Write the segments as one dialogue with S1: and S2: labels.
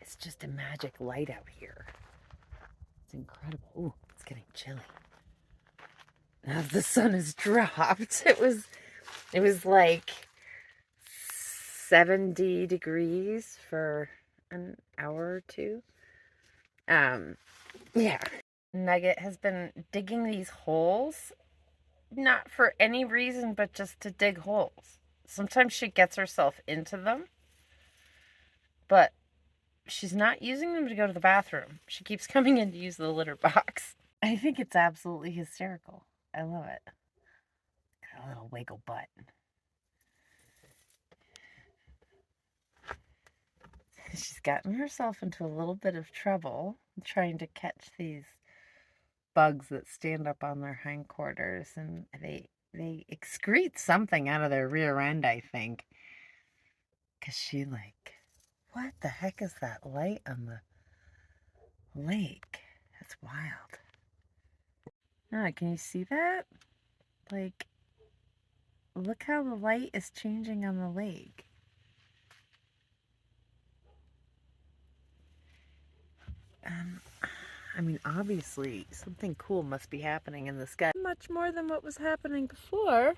S1: It's just a magic light out here. It's incredible. Ooh, it's getting chilly. Now the sun has dropped. It was like 70 degrees for an hour or two. Yeah. Nugget has been digging these holes, not for any reason, but just to dig holes. Sometimes she gets herself into them, but she's not using them to go to the bathroom. She keeps coming in to use the litter box. I think it's absolutely hysterical. I love it. Got a little wiggle butt. She's gotten herself into a little bit of trouble trying to catch these bugs that stand up on their hindquarters, and they excrete something out of their rear end, I think. Because she like, what the heck is that light on the lake? That's wild. Ah, can you see that? Like, look how the light is changing on the lake. I mean, obviously, something cool must be happening in the sky. Much more than what was happening before.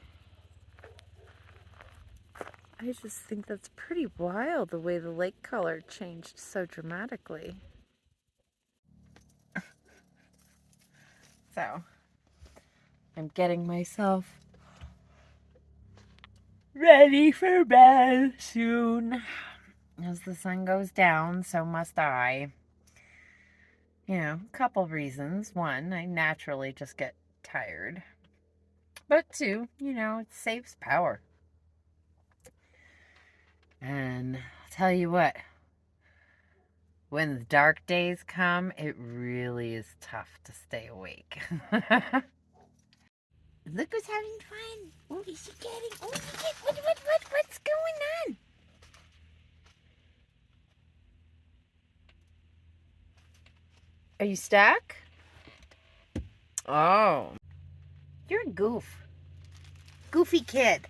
S1: I just think that's pretty wild, the way the lake color changed so dramatically. So, I'm getting myself ready for bed soon. As the sun goes down, so must I. You know, a couple reasons. One, I naturally just get tired. But two, you know, it saves power. And I'll tell you what, when the dark days come, it really is tough to stay awake. Look who's having fun. Oh, is she getting? Oh, what's going on? Are you stuck? Oh. You're a goof. Goofy kid.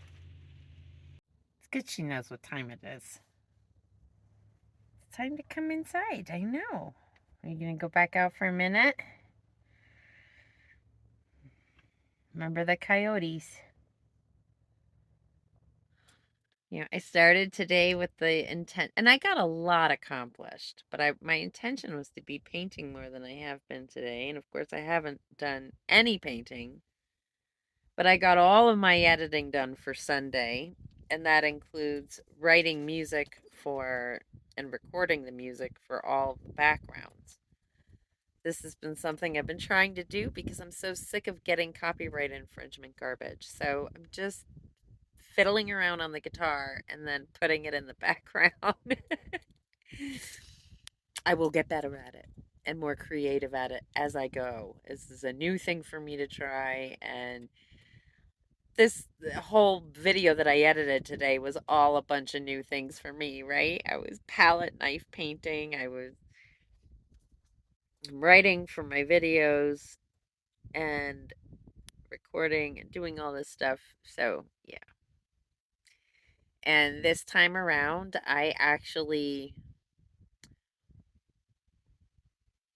S1: It's good she knows what time it is. It's time to come inside. I know. Are you going to go back out for a minute? Remember the coyotes. You know, I started today with the intent, and I got a lot accomplished, but my intention was to be painting more than I have been today. And of course, I haven't done any painting, but I got all of my editing done for Sunday, and that includes writing music for and recording the music for all the backgrounds. This has been something I've been trying to do because I'm so sick of getting copyright infringement garbage. So I'm just fiddling around on the guitar and then putting it in the background. I will get better at it and more creative at it as I go. This is a new thing for me to try, and this whole video that I edited today was all a bunch of new things for me, right? I was palette knife painting, I was writing for my videos and recording and doing all this stuff. So, yeah. And this time around, I actually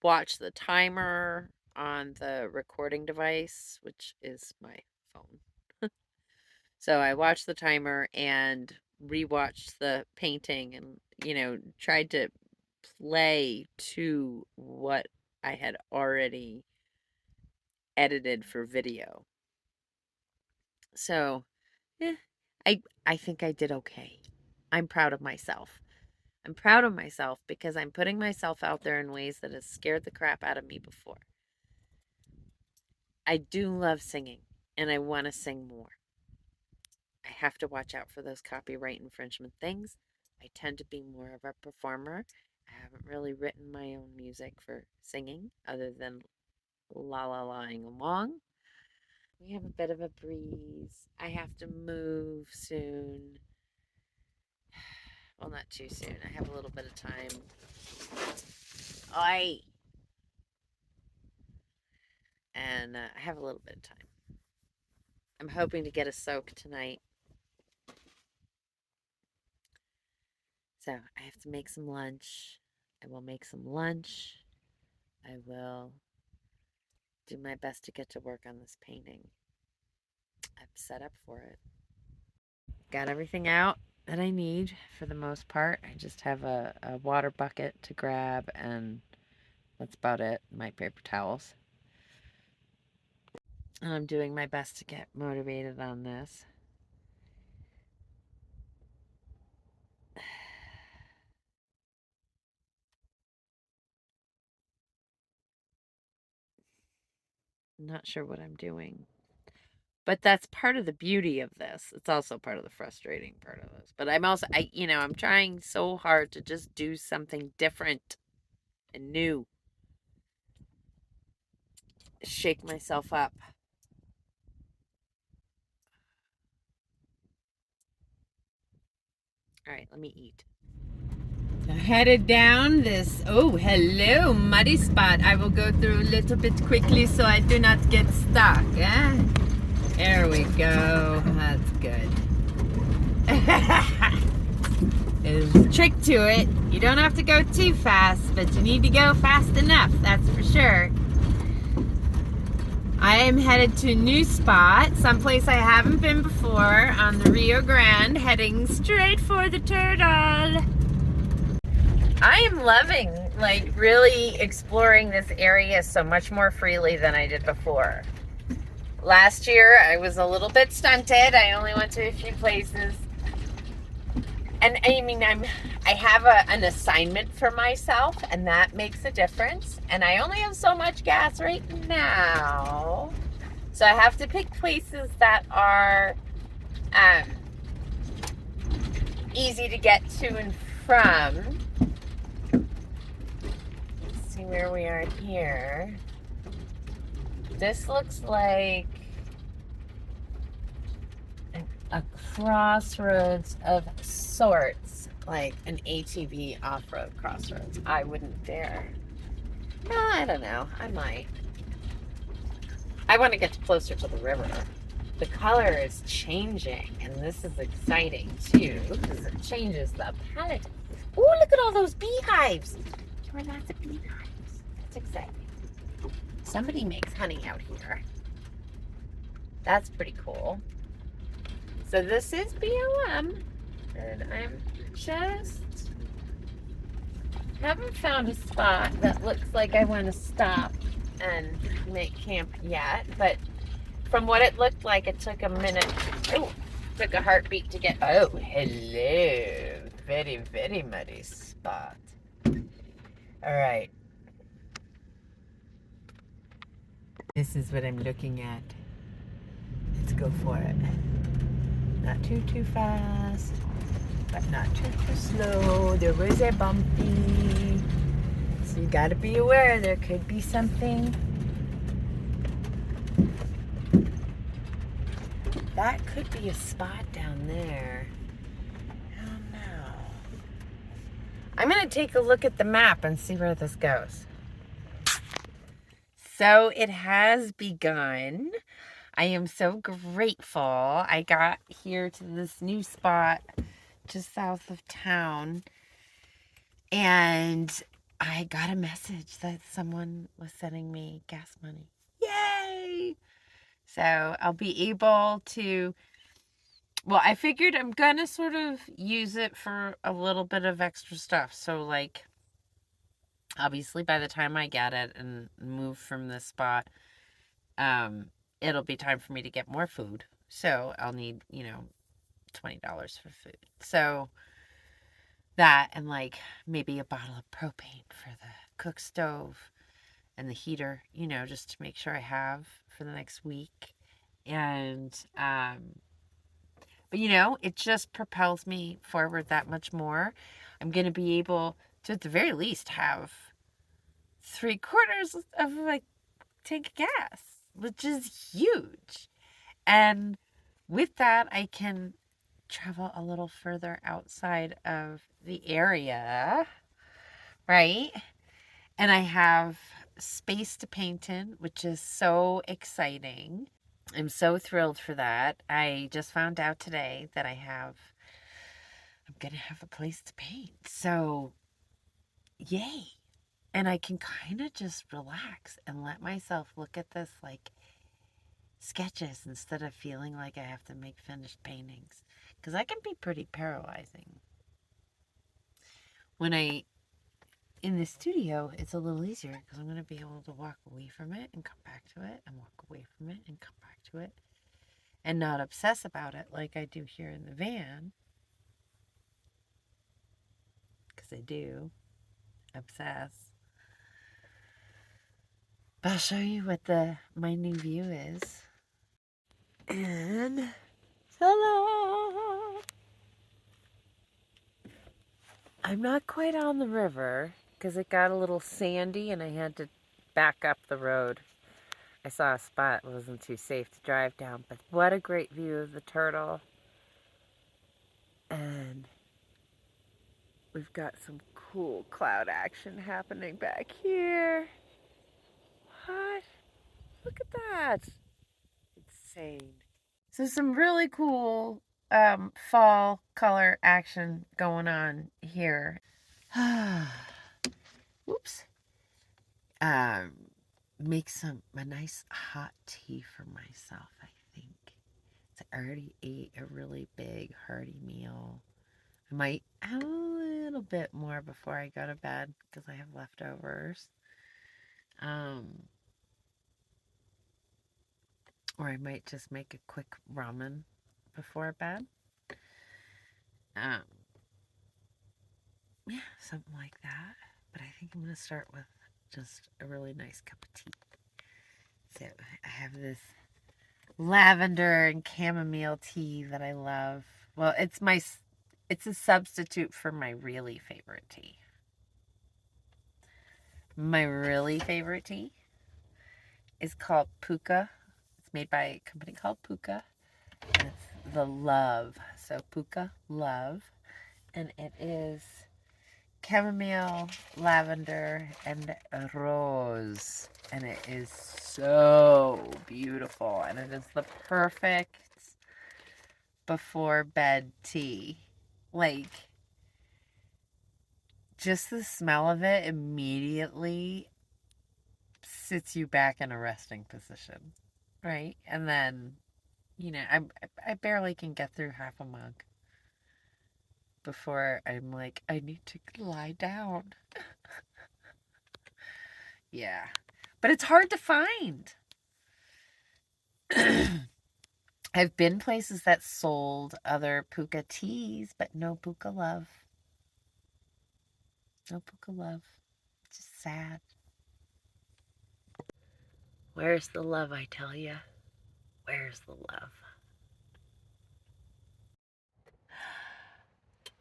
S1: watched the timer on the recording device, which is my phone. So I watched the timer and rewatched the painting and, you know, tried to play to what I had already edited for video. So, yeah, I think I did okay. I'm proud of myself. I'm proud of myself because I'm putting myself out there in ways that has scared the crap out of me before. I do love singing, and I want to sing more. I have to watch out for those copyright infringement things. I tend to be more of a performer. I haven't really written my own music for singing other than la la laing along. We have a bit of a breeze. I have to move soon. Well, not too soon. I have a little bit of time. I have a little bit of time. I'm hoping to get a soak tonight. So I have to make some lunch. I will make some lunch. I will do my best to get to work on this painting. I'm set up for it. Got everything out that I need for the most part. I just have a water bucket to grab, and that's about it. My paper towels. And I'm doing my best to get motivated on this. I'm not sure what I'm doing. But that's part of the beauty of this. It's also part of the frustrating part of this. But I'm trying so hard to just do something different and new. Shake myself up. All right, let me eat. Headed down this, hello, muddy spot. I will go through a little bit quickly so I do not get stuck. There we go. That's good. There's a trick to it. You don't have to go too fast, but you need to go fast enough, that's for sure. I am headed to a new spot, someplace I haven't been before, on the Rio Grande, heading straight for the turtle. I am loving, really exploring this area so much more freely than I did before. Last year, I was a little bit stunted. I only went to a few places. And I have an assignment for myself, and that makes a difference. And I only have so much gas right now. So I have to pick places that are easy to get to and from. Let's see where we are here. This looks like a crossroads of sorts, like an ATV off-road crossroads. I wouldn't dare. I don't know. I might. I want to get closer to the river. The color is changing, and this is exciting too, because it changes the palette. Oh, look at all those beehives. There are lots of beehives. That's exciting. Somebody makes honey out here. That's pretty cool. So this is BLM, and I'm just haven't found a spot that looks like I want to stop and make camp yet, but from what it looked like, it took a minute. Oh, took a heartbeat to get. Oh, hello. Very, very muddy spot. All right. This is what I'm looking at. Let's go for it. Not too fast, but not too slow. There was a bumpy. So you gotta be aware there could be something. That could be a spot down there. I don't know. I'm gonna take a look at the map and see where this goes. So it has begun. I am so grateful. I got here to this new spot just south of town, and I got a message that someone was sending me gas money. Yay! So I'll be able to, well, I figured I'm gonna sort of use it for a little bit of extra stuff. So obviously by the time I get it and move from this spot, it'll be time for me to get more food. So I'll need, $20 for food. So that, and maybe a bottle of propane for the cook stove and the heater, just to make sure I have for the next week. And, but it just propels me forward that much more. I'm going to be able to, at the very least, have 3/4 of tank of gas, which is huge. And with that, I can travel a little further outside of the area, right? And I have space to paint in, which is so exciting. I'm so thrilled for that. I just found out today that I'm going to have a place to paint. So yay. And I can kind of just relax and let myself look at this like sketches instead of feeling like I have to make finished paintings. Because that can be pretty paralyzing. When in the studio, it's a little easier because I'm going to be able to walk away from it and come back to it and walk away from it and come back to it and not obsess about it like I do here in the van. Because I do obsess. But I'll show you what my new view is. And ta-da! I'm not quite on the river because it got a little sandy and I had to back up the road. I saw a spot that wasn't too safe to drive down, but what a great view of the turtle. And we've got some cool cloud action happening back here. What? Look at that. Insane. So some really cool fall color action going on here. Whoops. Make a nice hot tea for myself, I think. I already ate a really big hearty meal. I might have a little bit more before I go to bed because I have leftovers. Or I might just make a quick ramen before bed. Yeah, something like that. But I think I'm going to start with just a really nice cup of tea. So I have this lavender and chamomile tea that I love. Well, it's a substitute for my really favorite tea. My really favorite tea is called Puka. It's made by a company called Puka. And it's the Love. So Puka Love. And it is chamomile, lavender, and rose. And it is so beautiful. And it is the perfect before bed tea. Like, just the smell of it immediately sits you back in a resting position, right? And then, I barely can get through half a mug before I'm like, I need to lie down. Yeah. But it's hard to find. I've been places that sold other Puka teas, but no Puka love. No Puka love. It's just sad. Where's the love, I tell ya? Where's the love?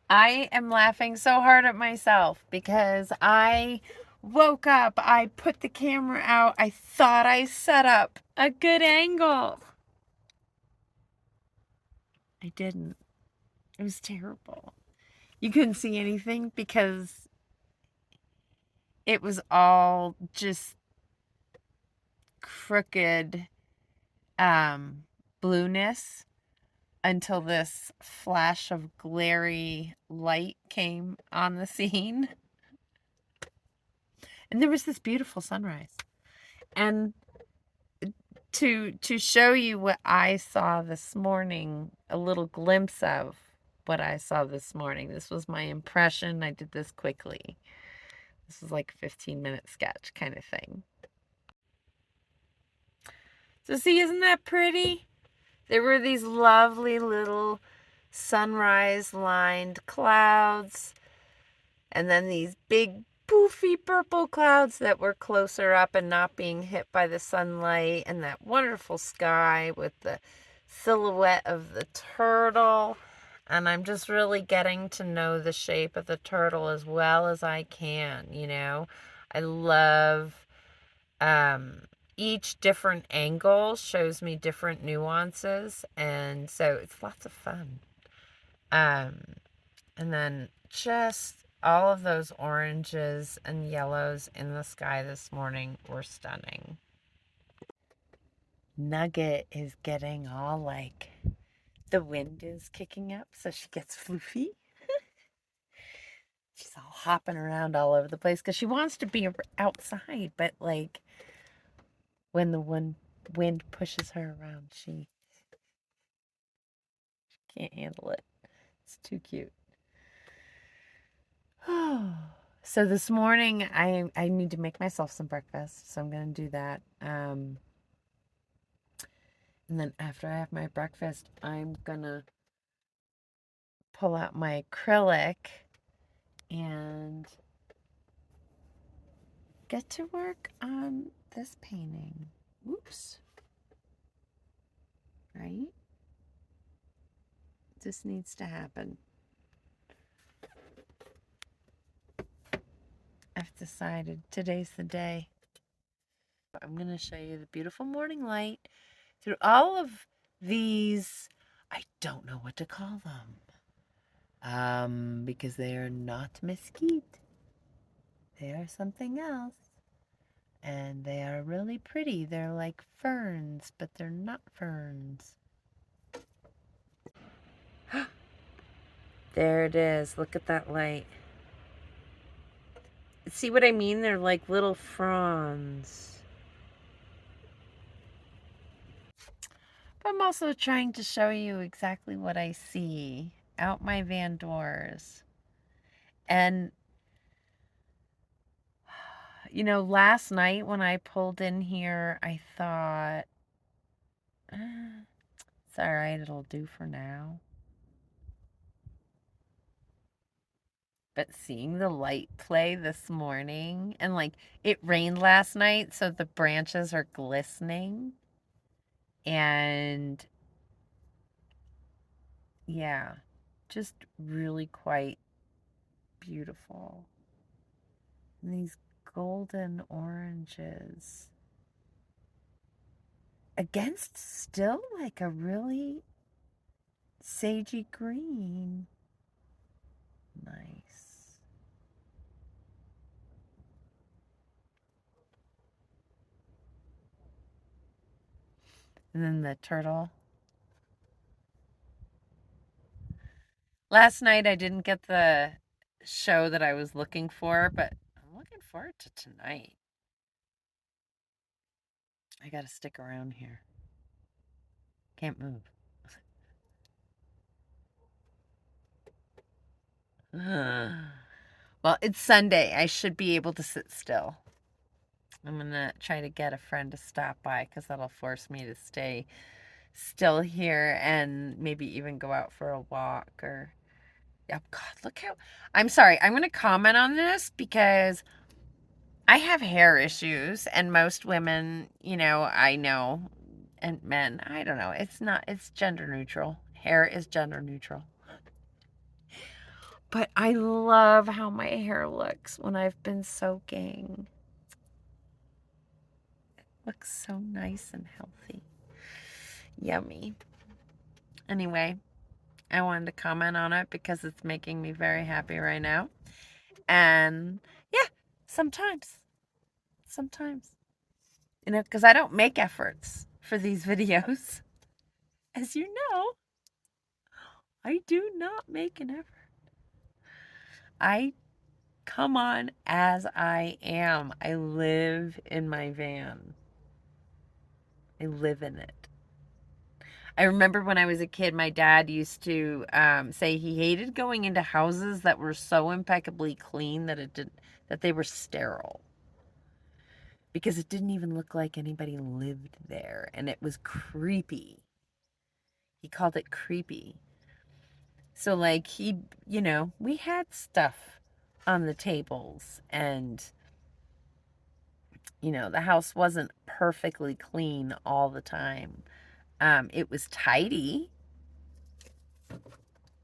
S1: I am laughing so hard at myself because I woke up, I put the camera out, I thought I set up a good angle. I didn't. It was terrible. You couldn't see anything because it was all just crooked blueness until this flash of glary light came on the scene. And there was this beautiful sunrise. And to show you what I saw this morning, a little glimpse of what I saw this morning. This was my impression. I did this quickly. This was like a 15-minute sketch kind of thing. So see, isn't that pretty? There were these lovely little sunrise-lined clouds, and then these big poofy purple clouds that were closer up and not being hit by the sunlight, and that wonderful sky with the silhouette of the turtle. And I'm just really getting to know the shape of the turtle as well as I can, I love each different angle shows me different nuances, and so it's lots of fun. And then just all of those oranges and yellows in the sky this morning were stunning. Nugget is getting all like, the wind is kicking up, so she gets floofy. She's all hopping around all over the place because she wants to be outside, but like when the wind pushes her around, she can't handle it. It's too cute. So this morning I need to make myself some breakfast, so I'm gonna do that. And then after I have my breakfast, I'm gonna pull out my acrylic and get to work on this painting. Oops. Right? This needs to happen. I've decided today's the day. I'm going to show you the beautiful morning light through all of these, I don't know what to call them, because they are not mesquite. They are something else. And they are really pretty. They're like ferns, but they're not ferns. There it is. Look at that light. See what I mean? They're like little fronds. But I'm also trying to show you exactly what I see out my van doors. And, you know, last night when I pulled in here, I thought, it's all right, it'll do for now. But seeing the light play this morning, and like it rained last night, so the branches are glistening. And yeah, just really quite beautiful. And these golden oranges against still like a really sagey green. Nice. And then the turtle. Last night I didn't get the show that I was looking for, but I'm looking forward to tonight. I gotta stick around here. Can't move. Well, it's Sunday. I should be able to sit still. I'm gonna try to get a friend to stop by because that'll force me to stay still here and maybe even go out for a walk or. Oh God, look how. I'm sorry. I'm gonna comment on this because I have hair issues, and most women, you know, I know, and men, I don't know. It's gender neutral. Hair is gender neutral. But I love how my hair looks when I've been soaking. It looks so nice and healthy. Yummy. Anyway, I wanted to comment on it because it's making me very happy right now. And yeah, sometimes. You know, because I don't make efforts for these videos. As you know, I do not make an effort. I come on as I am. I live in my van. I live in it. I remember when I was a kid, my dad used to say he hated going into houses that were so impeccably clean that they were sterile. Because it didn't even look like anybody lived there, and it was creepy. He called it creepy. So like we had stuff on the tables, and the house wasn't perfectly clean all the time. It was tidy,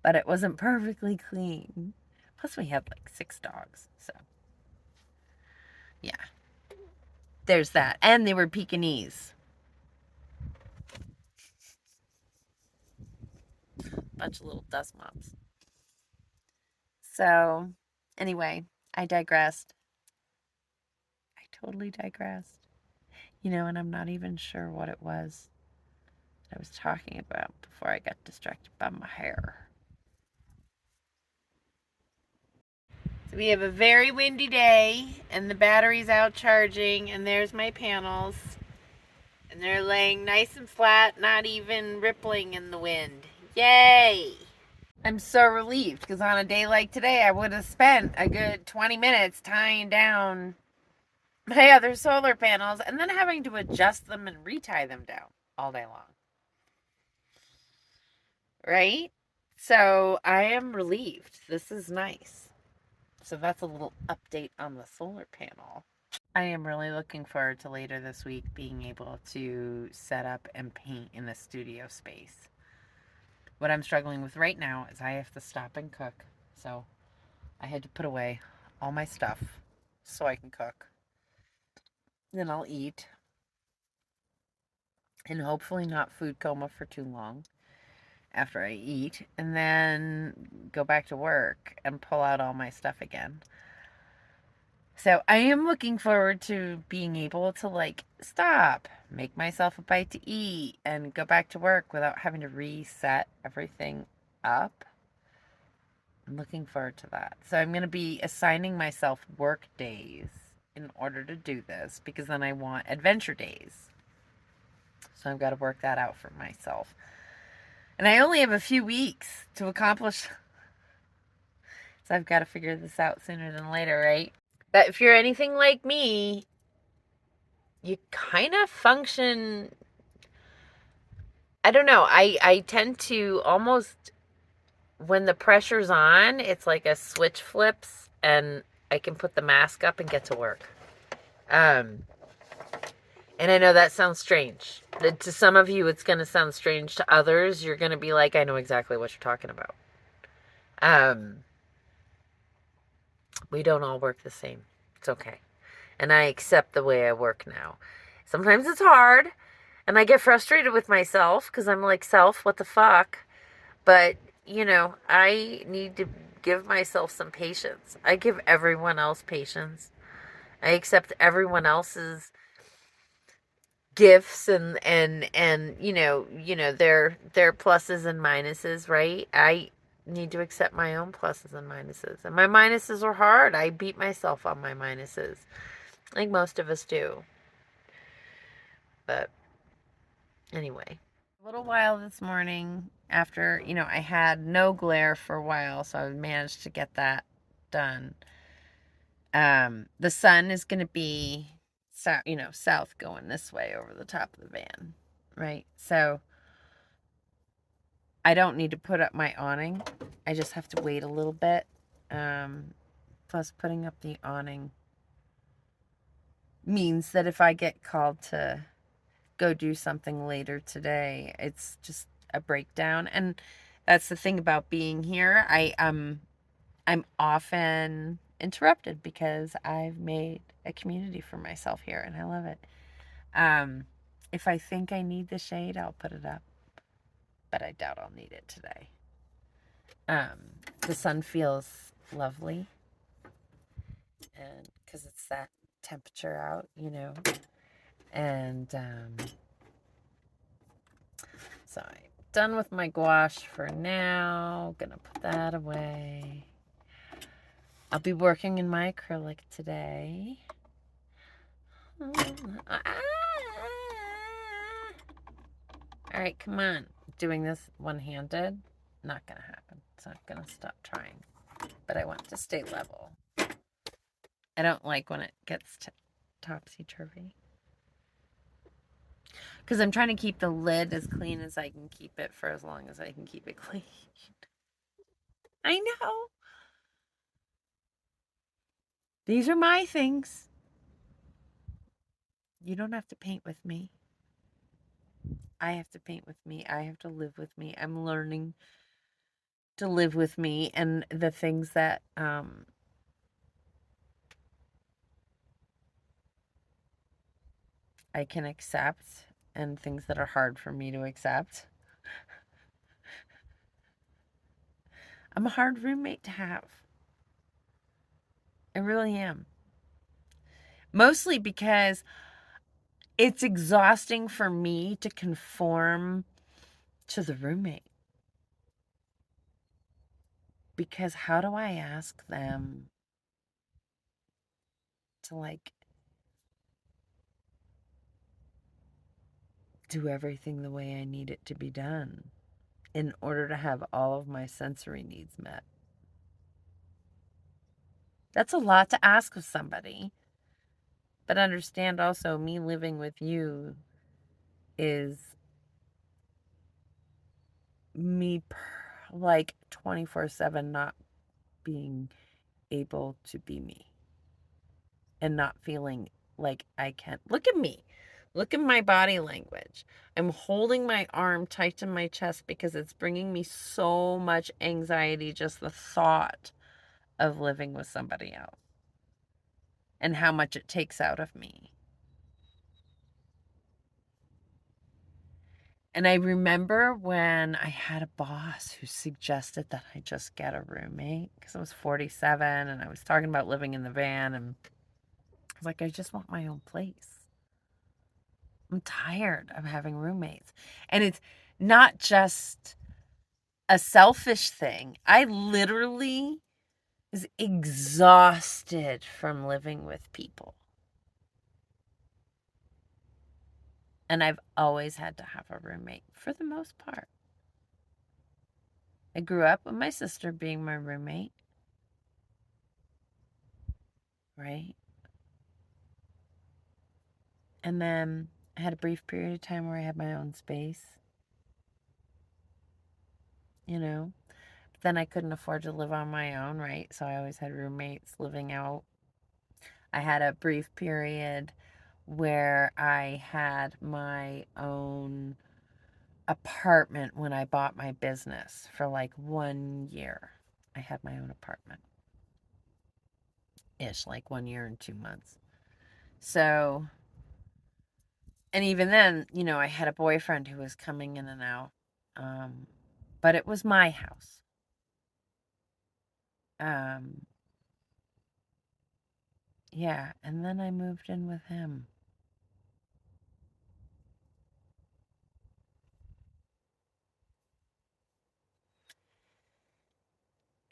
S1: but it wasn't perfectly clean. Plus we had like 6 dogs, so yeah. There's that. And they were Pekingese. Bunch of little dust mops. So, anyway, I digressed. I totally digressed. And I'm not even sure what it was that I was talking about before I got distracted by my hair. So we have a very windy day, and the battery's out charging, and there's my panels. And they're laying nice and flat, not even rippling in the wind. Yay! I'm so relieved, because on a day like today, I would have spent a good 20 minutes tying down my other solar panels and then having to adjust them and retie them down all day long. Right? So I am relieved. This is nice. So that's a little update on the solar panel. I am really looking forward to later this week being able to set up and paint in the studio space. What I'm struggling with right now is I have to stop and cook. So I had to put away all my stuff so I can cook. Then I'll eat. And hopefully not food coma for too long after I eat. And then go back to work and pull out all my stuff again. So I am looking forward to being able to like stop, make myself a bite to eat, and go back to work without having to reset everything up. I'm looking forward to that. So I'm going to be assigning myself work days in order to do this, because then I want adventure days. So I've got to work that out for myself. And I only have a few weeks to accomplish. So I've got to figure this out sooner than later, right? But if you're anything like me, you kind of function, I don't know, I tend to almost, when the pressure's on, it's like a switch flips and I can put the mask up and get to work. And I know that sounds strange. To some of you, it's going to sound strange. To others, you're going to be like, I know exactly what you're talking about. We don't all work the same. It's okay. And I accept the way I work now. Sometimes it's hard, and I get frustrated with myself because I'm like, self, what the fuck? But, you know, I need to give myself some patience. I give everyone else patience. I accept everyone else's gifts and you know their pluses and minuses, right? I need to accept my own pluses and minuses. And my minuses are hard. I beat myself on my minuses. Like most of us do. But anyway, a little while this morning after, you know, I had no glare for a while, so I managed to get that done. The sun is going to be south going this way over the top of the van, right? So I don't need to put up my awning. I just have to wait a little bit. Plus putting up the awning means that if I get called to go do something later today, it's just a breakdown. And that's the thing about being here. I'm often interrupted because I've made a community for myself here and I love it. If I think I need the shade, I'll put it up, but I doubt I'll need it today. The sun feels lovely, and because it's that temperature out, you know, and so I'm done with my gouache for now. Gonna put that away. I'll be working in my acrylic today. All right, come on. Doing this one-handed, not gonna happen. So I'm gonna stop trying. But I want to stay level. I don't like when it gets topsy-turvy. Because I'm trying to keep the lid as clean as I can keep it for as long as I can keep it clean. I know. These are my things. You don't have to paint with me. I have to paint with me. I have to live with me. I'm learning to live with me and the things that I can accept and things that are hard for me to accept. I'm a hard roommate to have. I really am. Mostly because it's exhausting for me to conform to the roommate. Because how do I ask them to like do everything the way I need it to be done in order to have all of my sensory needs met. That's a lot to ask of somebody. But understand also, me living with you is me like 24/7 not being able to be me and not feeling like I can't. Look at me. Look at my body language. I'm holding my arm tight to my chest because it's bringing me so much anxiety, just the thought of living with somebody else and how much it takes out of me. And I remember when I had a boss who suggested that I just get a roommate because I was 47 and I was talking about living in the van, and I was like, I just want my own place. I'm tired of having roommates. And it's not just a selfish thing. I literally was exhausted from living with people. And I've always had to have a roommate for the most part. I grew up with my sister being my roommate, right? And then I had a brief period of time where I had my own space, you know. But then I couldn't afford to live on my own, right? So I always had roommates living out. I had a brief period where I had my own apartment when I bought my business for like 1 year. I had my own apartment ish, like 1 year and 2 months. So, and even then, you know, I had a boyfriend who was coming in and out. But it was my house. Yeah, and then I moved in with him.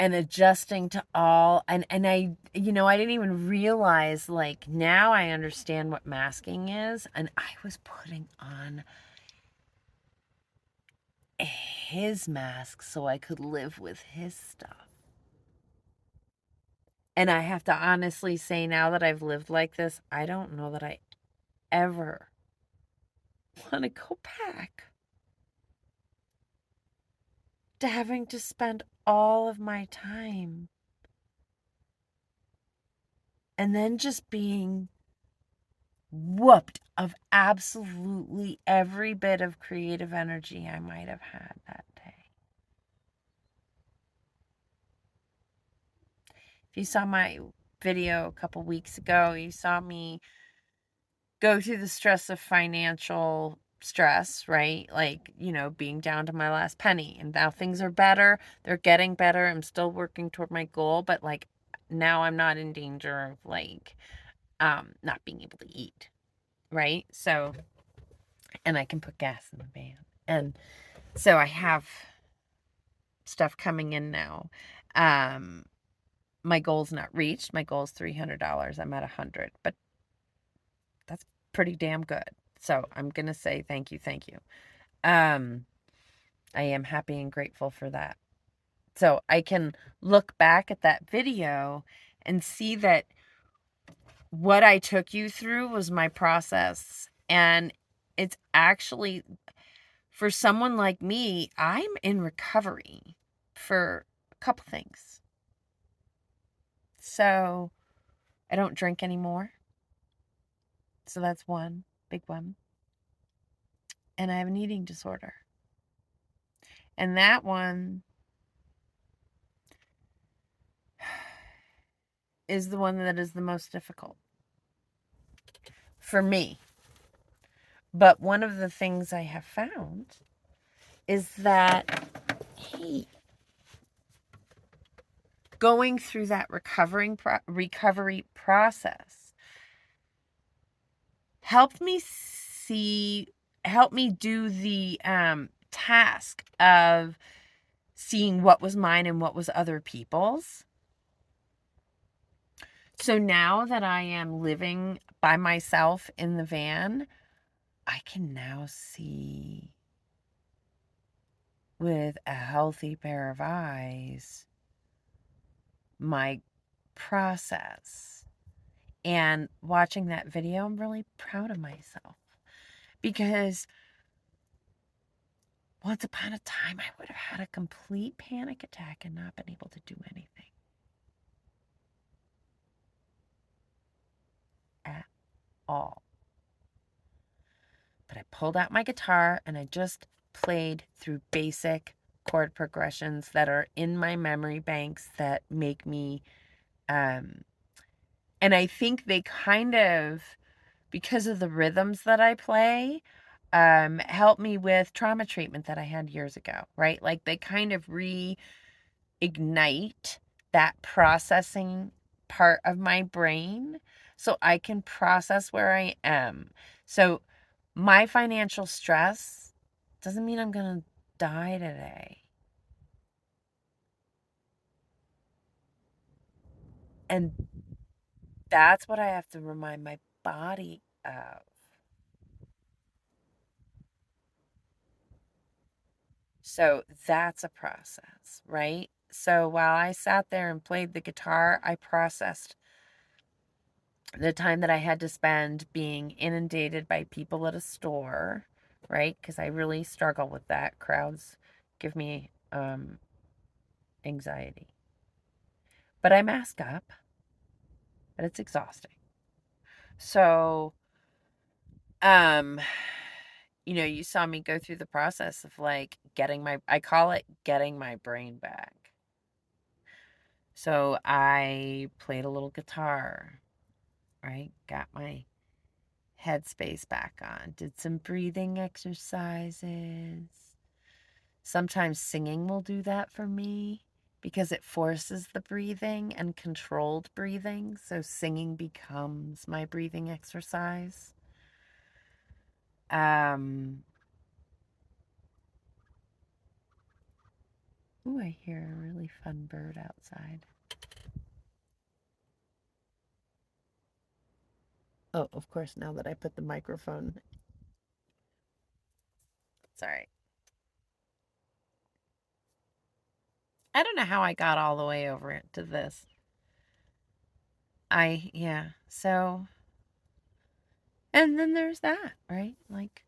S1: And adjusting to all, and I, you know, I didn't even realize, like, now I understand what masking is, and I was putting on his mask so I could live with his stuff. And I have to honestly say, now that I've lived like this, I don't know that I ever want to go back to having to spend all of my time and then just being whooped of absolutely every bit of creative energy I might have had that day. If you saw my video a couple weeks ago, you saw me go through the stress of financial stress, right? Like, you know, being down to my last penny. And now things are better. They're getting better. I'm still working toward my goal, but like now I'm not in danger of like not being able to eat, right? So, and I can put gas in the van. And so I have stuff coming in now. My goal's not reached. My goal is $300. I'm at 100, but that's pretty damn good. So I'm going to say thank you. Thank you. I am happy and grateful for that. So I can look back at that video and see that what I took you through was my process. And it's actually, for someone like me, I'm in recovery for a couple things. So I don't drink anymore. So that's one big one. And I have an eating disorder. And that one is the one that is the most difficult for me. But one of the things I have found is that, hey, going through that recovery process helped me do the task of seeing what was mine and what was other people's, So now that I am living by myself in the van, I can now see with a healthy pair of eyes my process. And watching that video, I'm really proud of myself because once upon a time, I would have had a complete panic attack and not been able to do anything at all. But I pulled out my guitar and I just played through basic chord progressions that are in my memory banks that make me, and I think they kind of, because of the rhythms that I play, help me with trauma treatment that I had years ago, right? Like they kind of reignite that processing part of my brain so I can process where I am. So my financial stress doesn't mean I'm going to die today. And that's what I have to remind my body of. So that's a process, right? So while I sat there and played the guitar, I processed the time that I had to spend being inundated by people at a store, right? Because I really struggle with that. Crowds give me anxiety. But I mask up, but it's exhausting. So, um, you saw me go through the process of like I call it getting my brain back. So I played a little guitar, right? Got my headspace back on, did some breathing exercises. Sometimes singing will do that for me because it forces the breathing and controlled breathing. So singing becomes my breathing exercise. Ooh, I hear a really fun bird outside. Oh, of course, now that I put the microphone. Sorry. I don't know how I got all the way over it to this. Yeah. So, and then there's that, right? Like,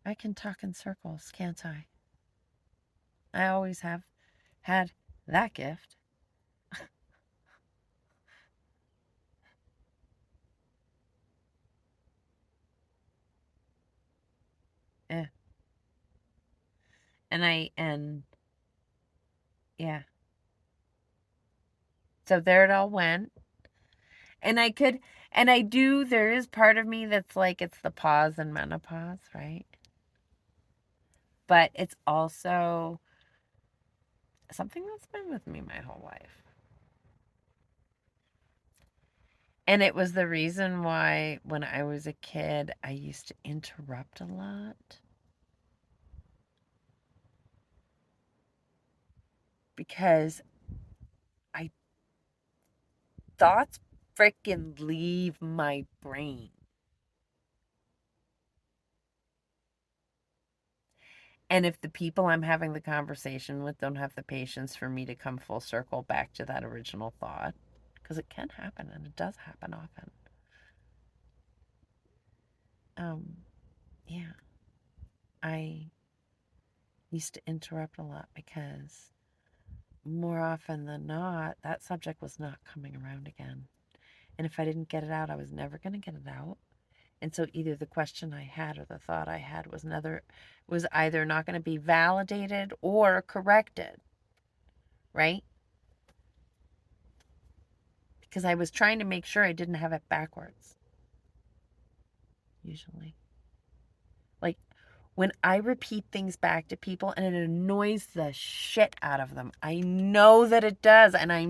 S1: I can talk in circles, can't I? I always have had that gift. Yeah. And yeah. So there it all went. And there is part of me that's like, it's the pause and menopause, right? But it's also something that's been with me my whole life. And it was the reason why when I was a kid, I used to interrupt a lot. Because I thoughts freaking leave my brain. And if the people I'm having the conversation with don't have the patience for me to come full circle back to that original thought, because it can happen and it does happen often. Yeah, I used to interrupt a lot because more often than not, that subject was not coming around again. And if I didn't get it out, I was never going to get it out. And so either the question I had or the thought I had was either not going to be validated or corrected, right? Because I was trying to make sure I didn't have it backwards, usually. Like when I repeat things back to people and it annoys the shit out of them, I know that it does. And I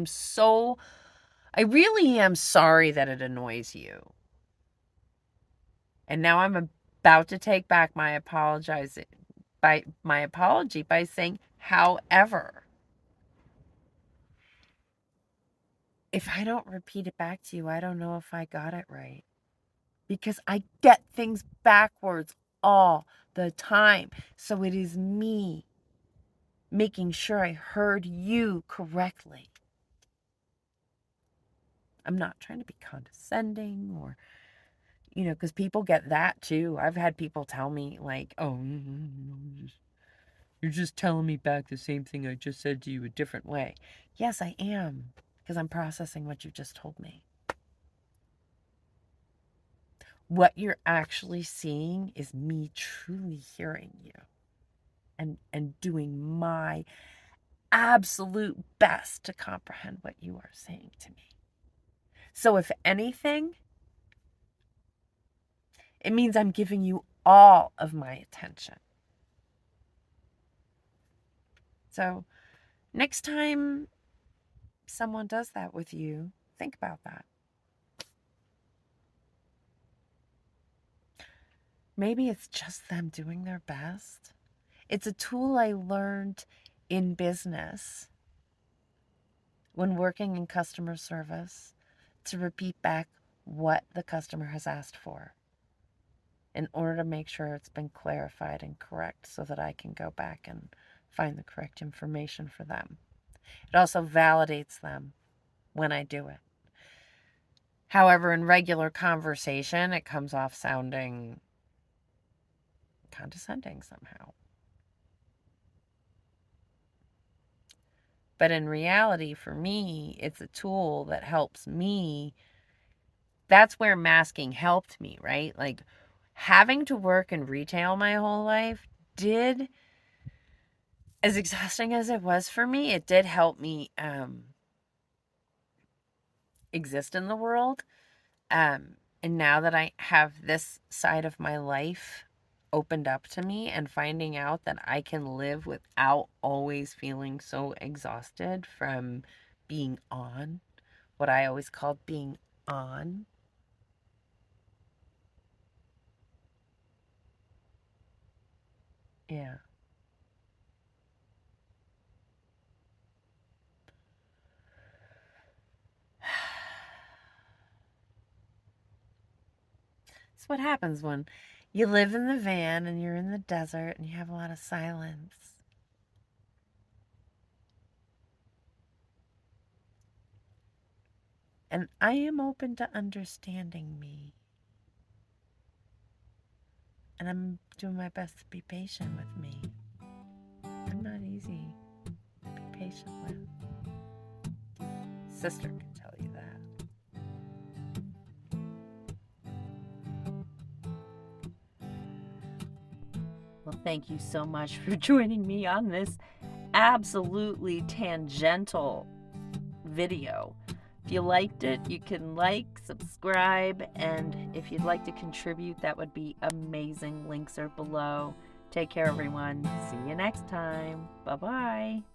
S1: really am sorry that it annoys you. And now I'm about to take back my apology by saying, however, if I don't repeat it back to you, I don't know if I got it right. Because I get things backwards all the time. So it is me making sure I heard you correctly. I'm not trying to be condescending or, because people get that too. I've had people tell me, like, oh, you're just telling me back the same thing I just said to you a different way. Yes, I am, because I'm processing what you just told me. What you're actually seeing is me truly hearing you and doing my absolute best to comprehend what you are saying to me. So if anything, it means I'm giving you all of my attention. So next time someone does that with you, think about that. Maybe it's just them doing their best. It's a tool I learned in business when working in customer service to repeat back what the customer has asked for in order to make sure it's been clarified and correct so that I can go back and find the correct information for them. It also validates them when I do it. However, in regular conversation, it comes off sounding condescending somehow. But in reality, for me, it's a tool that helps me. That's where masking helped me, right? Like, having to work in retail my whole life did, as exhausting as it was for me, it did help me exist in the world. And now that I have this side of my life opened up to me and finding out that I can live without always feeling so exhausted from being on, what I always called being on. Yeah. It's what happens when you live in the van and you're in the desert and you have a lot of silence. And I am open to understanding me. And I'm doing my best to be patient with me. I'm not easy to be patient with. Sister can tell you that. Well, thank you so much for joining me on this absolutely tangential video. If you liked it, you can like, subscribe, and if you'd like to contribute, that would be amazing. Links are below. Take care, everyone. See you next time. Bye-bye.